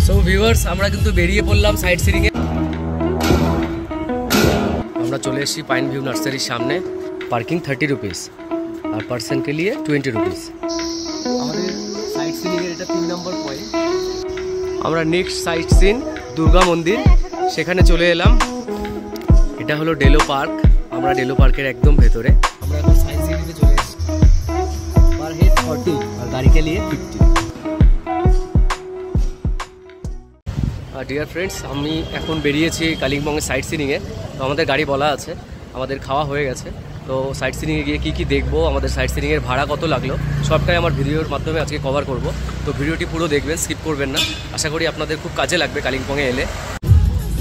So viewers, আমরা কিন্তু বেরিয়ে পড়লাম সাইট সিরিং এ। আমরা চলে এসেছি পাইন ভিউ নার্সারির সামনে। পার্কিং 30 रुपीज़ और पर्सन के लिए 20 रुपीज़। আমাদের সাইট সিরিং এর এটা 3 নম্বর পয়েন্ট। আমরা নেক্সট সাইট সিন দুর্গা মন্দির, সেখানে চলে এলাম। এটা হলো ডেলো পার্ক। আমরা ডেলো পার্কের একদম ভেতরে। আমরা এখন সাইট সিরিংয়ে চলে এসেছি। पर हेड 40 और गाड़ी के लिए 50। ডিয়ার ফ্রেন্ডস, আমি এখন বেরিয়েছি কালিম্পংয়ের সাইট সিনিংয়ে। তো আমাদের গাড়ি বলা আছে, আমাদের খাওয়া হয়ে গেছে। তো সাইট সিনিংয়ে গিয়ে কী কী দেখবো, আমাদের সাইট সিনিংয়ের ভাড়া কত লাগলো, সবটাই আমার ভিডিওর মাধ্যমে আজকে কভার করব। তো ভিডিওটি পুরো দেখবেন, স্কিপ করবেন না। আশা করি আপনাদের খুব কাজে লাগবে কালিম্পংয়ে এলে।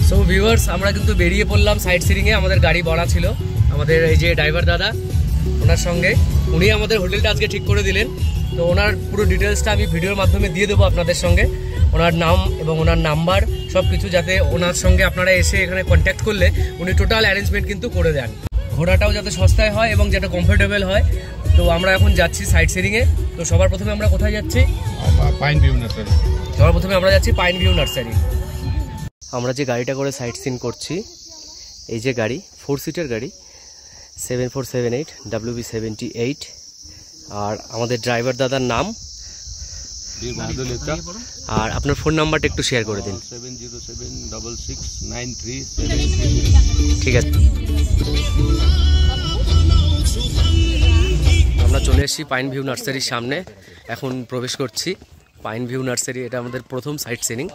সো ভিউয়ার্স, আমরা কিন্তু বেরিয়ে পড়লাম সাইট সিনিংয়ে। আমাদের গাড়ি বলা ছিল, আমাদের এই যে ড্রাইভার দাদা, ওনার সঙ্গে উনি আমাদের হোটেলটা আজকে ঠিক করে দিলেন। তো ওনার পুরো ডিটেলসটা আমি ভিডিওর মাধ্যমে দিয়ে দেবো আপনাদের সঙ্গে, ওনার নাম এবং ওনার নাম্বার সব কিছু, যাতে ওনার সঙ্গে আপনারা এসে এখানে কন্ট্যাক্ট করলে উনি টোটাল অ্যারেঞ্জমেন্ট কিন্তু করে দেন। ঘোরাটাও যাতে সস্তায় হয় এবং যাতে কমফোর্টেবল হয়। তো আমরা এখন যাচ্ছি সাইট সিরিংয়ে। তো সবার প্রথমে আমরা কোথায় যাচ্ছি? Pine view nursery. সবার প্রথমে আমরা যাচ্ছি পাইন ভিউ নার্সারি। আমরা যে গাড়িটা করে সাইট সিন করছি, এই যে গাড়ি 4 সিটার গাড়ি 7478 WB78। আর আমাদের ড্রাইভার দাদার নাম আর আপনার ফোন নাম্বারটা একটু শেয়ার করে দিন। 707669373। ঠিক আছে, আমরা চলে এসেছি পাইন ভিউ নার্সারির সামনে। এখন প্রবেশ করছি পাইন ভিউ নার্সারি। এটা আমাদের প্রথম সাইট সিনিং।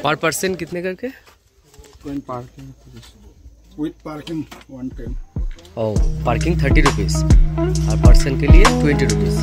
पर पर्सन कितने करके? With parking 110। ओ, पार्किंग 30 रुपीज़ और पर्सन के लिए 20 रुपीज़।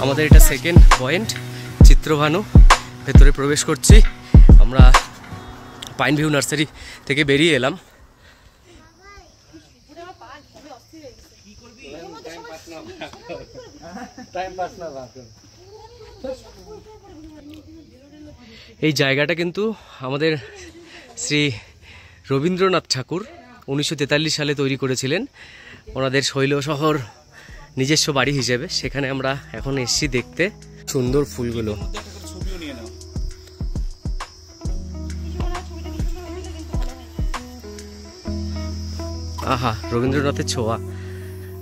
আমাদের এটা সেকেন্ড পয়েন্ট চিত্রভানু। ভেতরে প্রবেশ করছি। আমরা পাইন ভিউ নার্সারি থেকে বেরিয়ে এলাম। এই জায়গাটা কিন্তু আমাদের শ্রী রবীন্দ্রনাথ ঠাকুর 1943 সালে তৈরি করেছিলেন, ওনাদের শৈল শহর নিজস্ব বাড়ি হিসেবে। সেখানে আমরা এখন এসেছি দেখতে সুন্দর ফুলগুলো। আহা, রবীন্দ্রনাথের ছোঁয়া।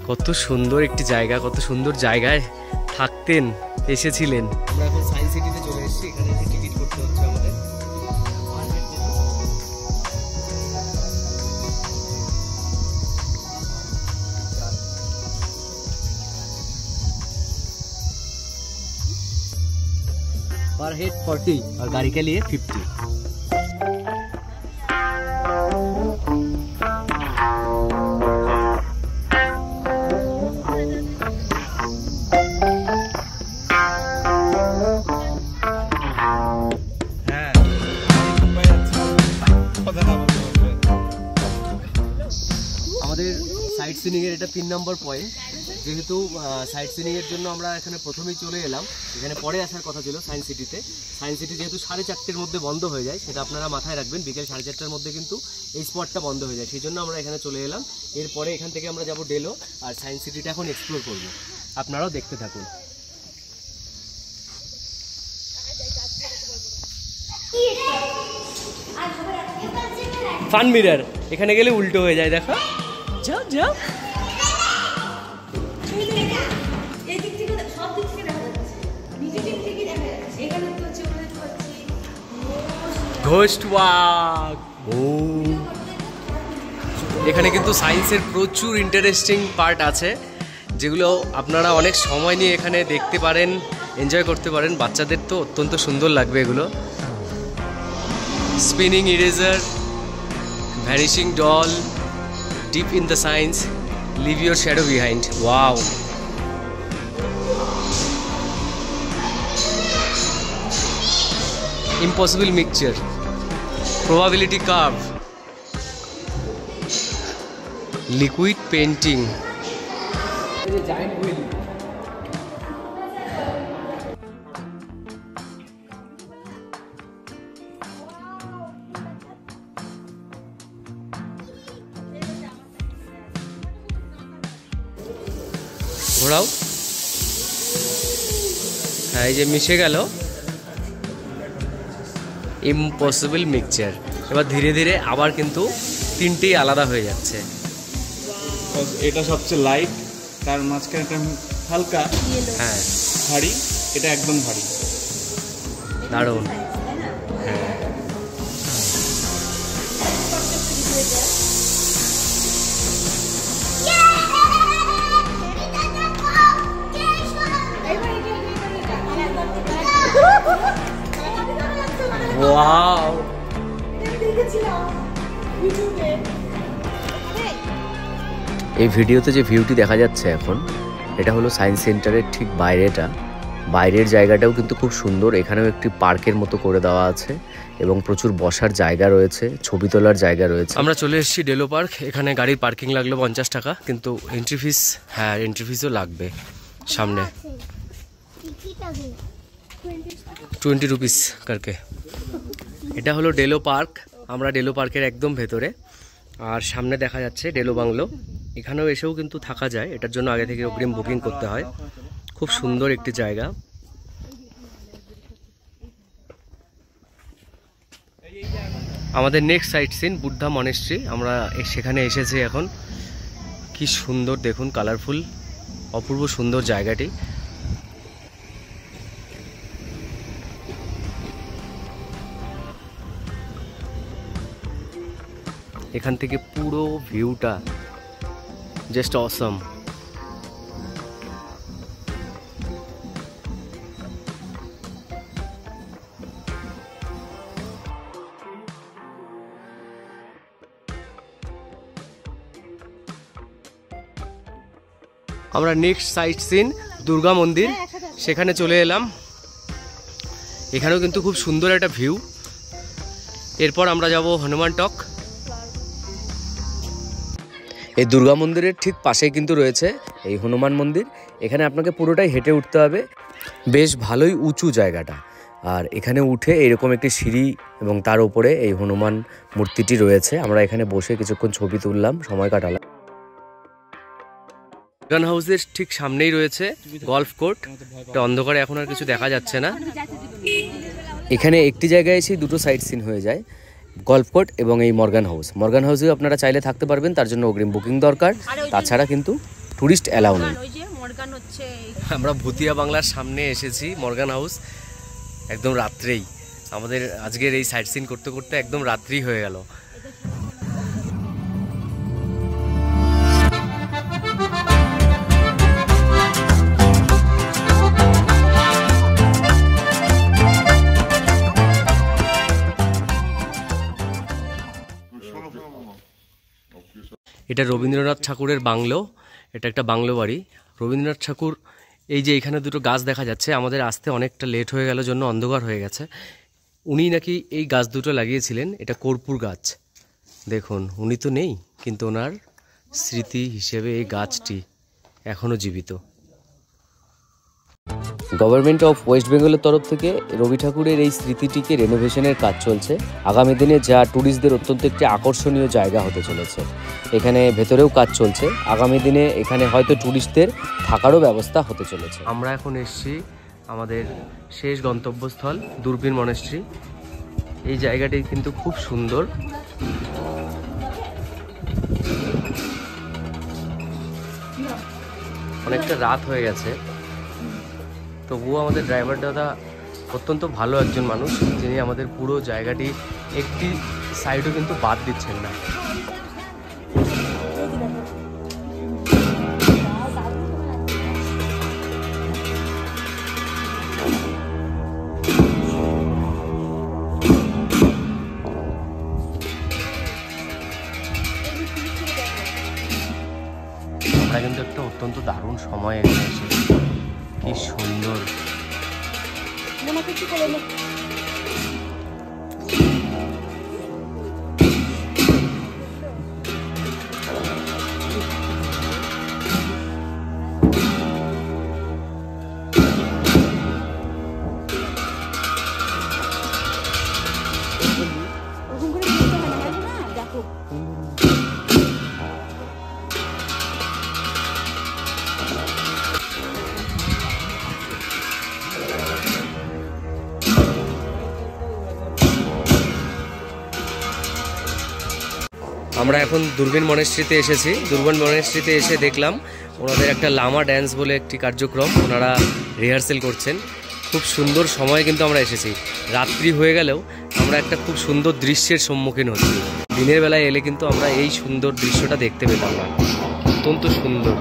কত সুন্দর একটি জায়গা, কত সুন্দর জায়গায় থাকতেন, এসেছিলেন। আমরা এখন সায়েন্স সিটিতে চলে এসেছি। এখানে টিকিট করতে হচ্ছে আমাদের। पर हेड 40 और गाड़ी के लिए 50। আমাদের সাইট সিনিংয়ের এটা 3 নম্বর পয়েন্ট। যেহেতু সাইট সিনিংয়ের জন্য আমরা এখানে প্রথমেই চলে এলাম, এখানে পরে আসার কথা ছিল সায়েন্স সিটিতে। সায়েন্স সিটি যেহেতু 4:30-র মধ্যে বন্ধ হয়ে যায়, সেটা আপনারা মাথায় রাখবেন। বিকেল 4:30-র মধ্যে কিন্তু এই স্পটটা বন্ধ হয়ে যায়, সেই জন্য আমরা এখানে চলে এলাম। এরপরে এখান থেকে আমরা যাব ডেলো, আর সায়েন্স সিটিটা এখন এক্সপ্লোর করব। আপনারাও দেখতে থাকুন। ফান মিরর, এখানে গেলে উল্টো হয়ে যায়, দেখো। যাও যাও। Ghost walk. এখানে কিন্তু সায়েন্সের প্রচুর ইন্টারেস্টিং পার্ট আছে, যেগুলো আপনারা অনেক সময় নিয়ে এখানে দেখতে পারেন, এনজয় করতে পারেন। বাচ্চাদের তো অত্যন্ত সুন্দর লাগবে এগুলো। spinning eraser, vanishing doll, deep in the science, leave your shadow behind. Wow. Impossible mixture, probability curve, liquid painting. Giant wheel. ঘোরাও। হ্যাঁ, এই যে মিশে গেল ইম্পসিবল মিক্সচার। এবার ধীরে ধীরে আবার কিন্তু তিনটেই আলাদা হয়ে যাচ্ছে। এটা সবচেয়ে লাইট, তার মাঝখানে একটা হালকা, হ্যাঁ ভারী, এটা একদম ভারী। দারুণ। হ্যাঁ, ওয়াও। এই ভিডিওতে যে ভিউটি দেখা যাচ্ছে এখন, এটা হলো সায়েন্স সেন্টারের ঠিক বাইরেটা। বাইরের জায়গাটাও কিন্তু খুব সুন্দর। এখানেও একটি পার্কের মতো করে দেওয়া আছে এবং প্রচুর বসার জায়গা রয়েছে, ছবি তোলার জায়গা রয়েছে। আমরা চলে এসেছি ডেলো পার্ক। এখানে গাড়ির পার্কিং লাগলো 50 টাকা, কিন্তু এন্ট্রি ফিস, হ্যাঁ এন্ট্রি ফিসও লাগবে সামনে 20 রুপিস করকে। এটা হলো ডেলো পার্ক। আমরা ডেলো পার্কের একদম ভেতরে, আর সামনে দেখা যাচ্ছে ডেলো বাংলো। এখানেও এসেও কিন্তু থাকা যায়, এটার জন্য আগে থেকে অগ্রিম বুকিং করতে হয়। খুব সুন্দর একটি জায়গা। আমাদের next sight seen Buddha monastery. আমরা সেখানে এসেছি এখন। কি সুন্দর দেখুন, কালারফুল, অপূর্ব সুন্দর জায়গাটি। এখান থেকে পুরো ভিউটা জাস্ট অসম। আমরা নেক্সট সাইট সিন দুর্গা মন্দির, সেখানে চলে এলাম। এখানেও কিন্তু খুব সুন্দর একটা ভিউ। এরপর আমরা যাব হনুমান টক। এই দুর্গা মন্দিরের ঠিক পাশেই কিন্তু রয়েছে এই হনুমান মন্দির। এখানে আপনাকে পুরোটাই হেঁটে উঠতে হবে। বেশ ভালোই উঁচু জায়গাটা, আর এখানে উঠে এরকম একটি সিঁড়ি এবং তার উপরে এই হনুমান মূর্তিটি রয়েছে। আমরা এখানে বসে কিছুক্ষণ ছবি তুললাম, সময় কাটালাম। গান হাউসের ঠিক সামনেই রয়েছে গলফ কোর্ট। এটা অন্ধকারে এখন আর কিছু দেখা যাচ্ছে না। এখানে একটি জায়গায় এসে দুটো সাইট সিন হয়ে যায়, গলফ কোর্ট এবং এই মর্গান হাউস। মর্গান হাউসেও আপনারা চাইলে থাকতে পারবেন, তার জন্য অগ্রিম বুকিং দরকার। তাছাড়া কিন্তু টুরিস্ট অ্যালাউ নেই। আমরা ভুতিয়া বাংলার সামনে এসেছি, মর্গান হাউস, একদম রাত্রেই। আমাদের আজকের এই সাইট সিন করতে করতে একদম রাত্রি হয়ে গেল। এটা রবীন্দ্রনাথ ঠাকুরের বাংলো। এটা একটা বাংলো বাড়ি। রবীন্দ্রনাথ ঠাকুর, এই যে এখানে দুটো গাছ দেখা যাচ্ছে, আমাদের আসতে অনেকটা লেট হয়ে গেল জন্য অন্ধকার হয়ে গেছে। উনি নাকি এই গাছ দুটো লাগিয়েছিলেন। এটা কর্পূর গাছ। দেখুন, উনি তো নেই, কিন্তু ওনার স্মৃতি হিসেবে এই গাছটি এখনও জীবিত। গভর্নমেন্ট অফ ওয়েস্ট বেঙ্গলের তরফ থেকে রবি ঠাকুরের এই স্মৃতিটিকে রেনোভেশনের কাজ চলছে। আগামী দিনে যা ট্যুরিস্টদের অত্যন্ত একটি আকর্ষণীয় জায়গা হতে চলেছে। এখানে ভেতরেও কাজ চলছে। আগামী দিনে এখানে হয়তো ট্যুরিস্টদের থাকারও ব্যবস্থা হতে চলেছে। আমরা এখন এসেছি আমাদের শেষ গন্তব্যস্থল দূরবীন মনেস্ট্রি। এই জায়গাটি কিন্তু খুব সুন্দর। অনেকটা রাত হয়ে গেছে, তবুও আমাদের ড্রাইভার দাদা অত্যন্ত ভালো একজন মানুষ, যিনি আমাদের পুরো জায়গাটি একটি সাইডও কিন্তু বাদ দিচ্ছেন না। কিন্তু একটা অত্যন্ত দারুণ সময় এখানে এসে। কি সুন্দর। আমরা এখন দূরবীন মনেস্ট্রিতে এসেছি। দূরবীন মনেস্ট্রিতে এসে দেখলাম ওনাদের একটা লামা ড্যান্স বলে একটি কার্যক্রম, ওনারা রিহার্সেল করছেন। খুব সুন্দর সময় কিন্তু আমরা এসেছি। রাত্রি হয়ে গেলেও আমরা একটা খুব সুন্দর দৃশ্যের সম্মুখীন হচ্ছি। দিনের বেলায় এলে কিন্তু আমরা এই সুন্দর দৃশ্যটা দেখতে পেতাম না। অত্যন্ত সুন্দর।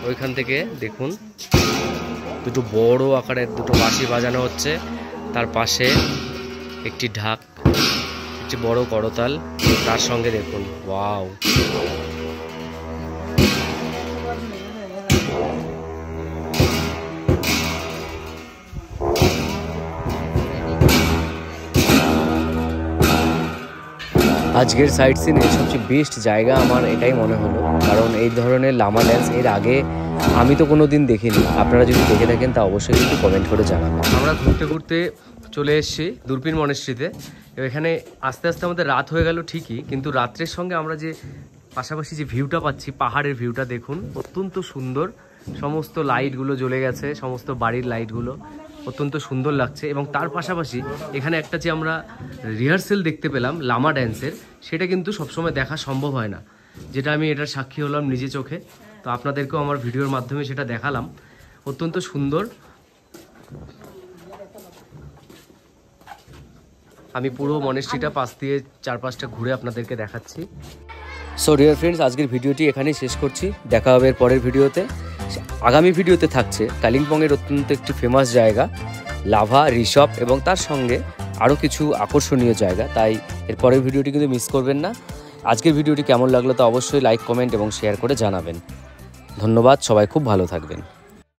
ওইখান থেকে দেখুন দুটো বড় আকারের দুটো বাঁশি বাজানো হচ্ছে, তার পাশে একটি ঢাক, একটি বড় করতাল, তার সঙ্গে দেখুন ওয়াও। আজকের সাইট সিনের সবচেয়ে বেস্ট জায়গা আমার এটাই মনে হলো, কারণ এই ধরনের লামা ড্যান্স এর আগে আমি তো কোনো দিন দেখিনি। আপনারা যদি দেখে থাকেন তা অবশ্যই কিন্তু কমেন্ট করে জানাবেন। আমরা ঘুরতে ঘুরতে চলে এসেছি দূরবীন মনেস্ট্রিতে। এখানে আস্তে আস্তে আমাদের রাত হয়ে গেল ঠিকই, কিন্তু রাত্রের সঙ্গে আমরা যে পাশাপাশি যে ভিউটা পাচ্ছি, পাহাড়ের ভিউটা দেখুন, অত্যন্ত সুন্দর। সমস্ত লাইটগুলো জ্বলে গেছে, সমস্ত বাড়ির লাইটগুলো অত্যন্ত সুন্দর লাগছে। এবং তার পাশাপাশি এখানে একটা যে আমরা রিহার্সেল দেখতে পেলাম লামা ড্যান্সের, সেটা কিন্তু সবসময় দেখা সম্ভব হয় না, যেটা আমি এটার সাক্ষী হলাম নিজে চোখে। তো আপনাদেরকেও আমার ভিডিওর মাধ্যমে সেটা দেখালাম। অত্যন্ত সুন্দর। আমি পুরো মনেস্ট্রিটা পাশ দিয়ে চারপাশটা ঘুরে আপনাদেরকে দেখাচ্ছি। সো ডিয়ার ফ্রেন্ডস, আজকের ভিডিওটি এখানেই শেষ করছি। দেখা হবে এর পরের ভিডিওতে। আগামী ভিডিওতে থাকছে কালিম্পংয়ের অত্যন্ত একটি ফেমাস জায়গা লাভা রিসর্ট এবং তার সঙ্গে আরও কিছু আকর্ষণীয় জায়গা। তাই এর পরের ভিডিওটি কিন্তু মিস করবেন না। আজকের ভিডিওটি কেমন লাগলো তা অবশ্যই লাইক, কমেন্ট এবং শেয়ার করে জানাবেন। ধন্যবাদ, সবাই খুব ভালো থাকবেন।